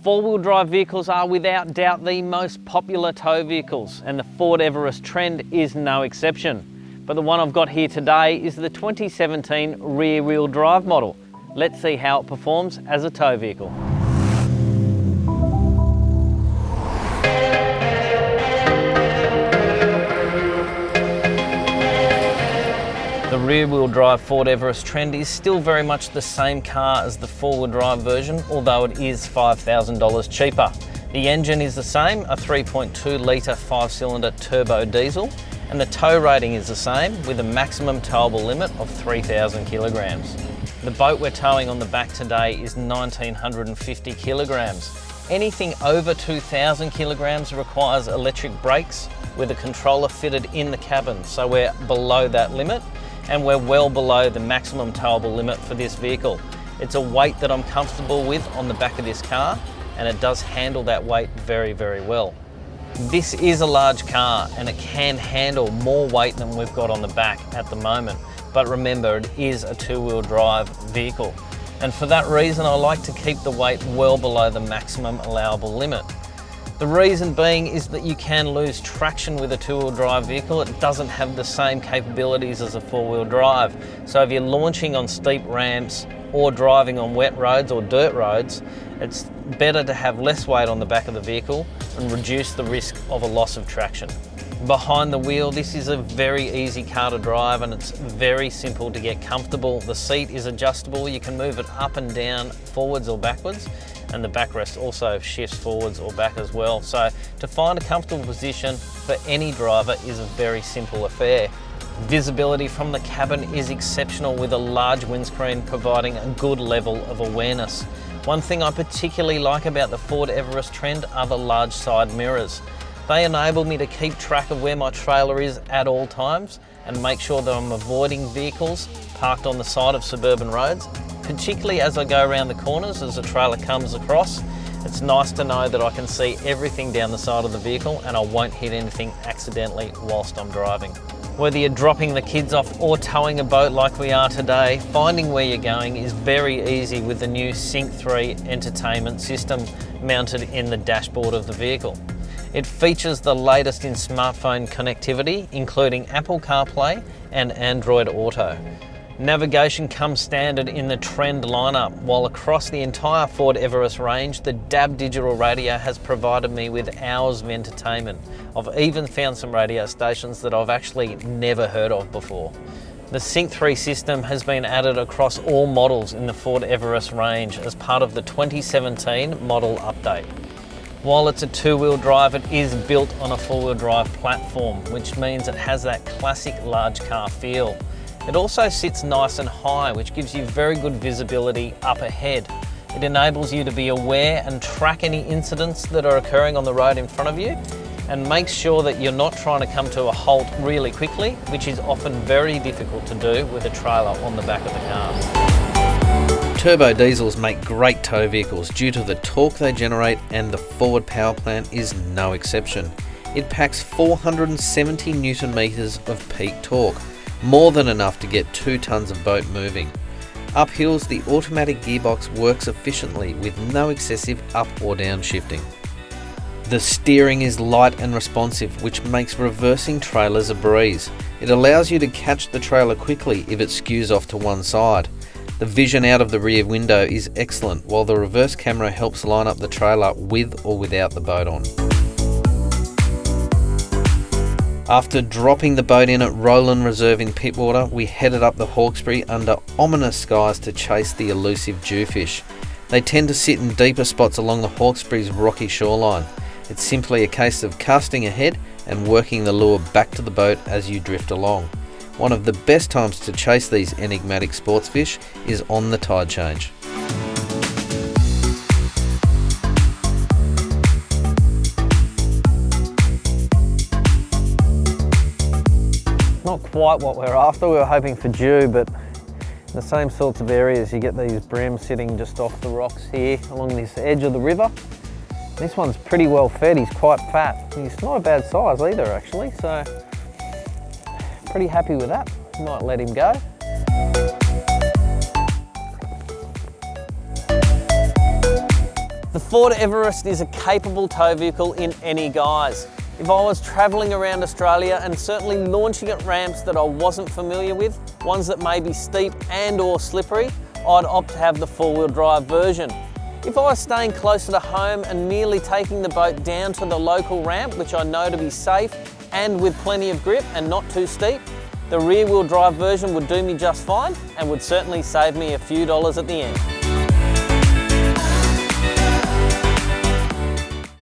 Four-wheel drive vehicles are without doubt the most popular tow vehicles, and the Ford Everest Trend is no exception. But the one I've got here today is the 2017 rear-wheel drive model. Let's see how it performs as a tow vehicle. The rear-wheel drive Ford Everest Trend is still very much the same car as the four-wheel drive version, although it is $5,000 cheaper. The engine is the same, a 3.2 litre 5-cylinder turbo diesel, and the tow rating is the same with a maximum towable limit of 3,000 kilograms. The boat we're towing on the back today is 1,950 kilograms. Anything over 2,000 kilograms requires electric brakes with a controller fitted in the cabin, so we're below that limit. And we're well below the maximum towable limit for this vehicle. It's a weight that I'm comfortable with on the back of this car, and it does handle that weight very, very well. This is a large car and it can handle more weight than we've got on the back at the moment. But remember, it is a two-wheel drive vehicle. And for that reason, I like to keep the weight well below the maximum allowable limit. The reason being is that you can lose traction with a two-wheel drive vehicle. It doesn't have the same capabilities as a four-wheel drive. So if you're launching on steep ramps or driving on wet roads or dirt roads, it's better to have less weight on the back of the vehicle and reduce the risk of a loss of traction. Behind the wheel, this is a very easy car to drive and it's very simple to get comfortable. The seat is adjustable. You can move it up and down, forwards or backwards. And the backrest also shifts forwards or back as well. So to find a comfortable position for any driver is a very simple affair. Visibility from the cabin is exceptional with a large windscreen providing a good level of awareness. One thing I particularly like about the Ford Everest Trend are the large side mirrors. They enable me to keep track of where my trailer is at all times and make sure that I'm avoiding vehicles parked on the side of suburban roads, particularly as I go around the corners as the trailer comes across. It's nice to know that I can see everything down the side of the vehicle and I won't hit anything accidentally whilst I'm driving. Whether you're dropping the kids off or towing a boat like we are today, finding where you're going is very easy with the new Sync 3 entertainment system mounted in the dashboard of the vehicle. It features the latest in smartphone connectivity, including Apple CarPlay and Android Auto. Navigation comes standard in the Trend lineup, while across the entire Ford Everest range, the DAB digital radio has provided me with hours of entertainment. I've even found some radio stations that I've actually never heard of before. The Sync 3 system has been added across all models in the Ford Everest range as part of the 2017 model update. While it's a two-wheel drive, it is built on a four-wheel drive platform, which means it has that classic large car feel. It also sits nice and high, which gives you very good visibility up ahead. It enables you to be aware and track any incidents that are occurring on the road in front of you, and makes sure that you're not trying to come to a halt really quickly, which is often very difficult to do with a trailer on the back of the car. Turbo diesels make great tow vehicles due to the torque they generate, and the Ford power plant is no exception. It packs 470 Newton meters of peak torque, more than enough to get 2 tons of boat moving. Up hills, the automatic gearbox works efficiently with no excessive up or down shifting. The steering is light and responsive, which makes reversing trailers a breeze. It allows you to catch the trailer quickly if it skews off to one side. The vision out of the rear window is excellent, while the reverse camera helps line up the trailer with or without the boat on. After dropping the boat in at Roland Reserve in Pittwater, we headed up the Hawkesbury under ominous skies to chase the elusive jewfish. They tend to sit in deeper spots along the Hawkesbury's rocky shoreline. It's simply a case of casting ahead and working the lure back to the boat as you drift along. One of the best times to chase these enigmatic sports fish is on the tide change. Not quite what we're after. We were hoping for dew, but in the same sorts of areas you get these bream sitting just off the rocks here along this edge of the river. This one's pretty well fed. He's quite fat. He's not a bad size either actually, so pretty happy with that. Might let him go. The The Ford Everest is a capable tow vehicle in any guise. If I was travelling around Australia and certainly launching at ramps that I wasn't familiar with, ones that may be steep and or slippery, I'd opt to have the four-wheel drive version. If I was staying closer to home and merely taking the boat down to the local ramp, which I know to be safe and with plenty of grip and not too steep, the rear-wheel drive version would do me just fine and would certainly save me a few dollars at the end.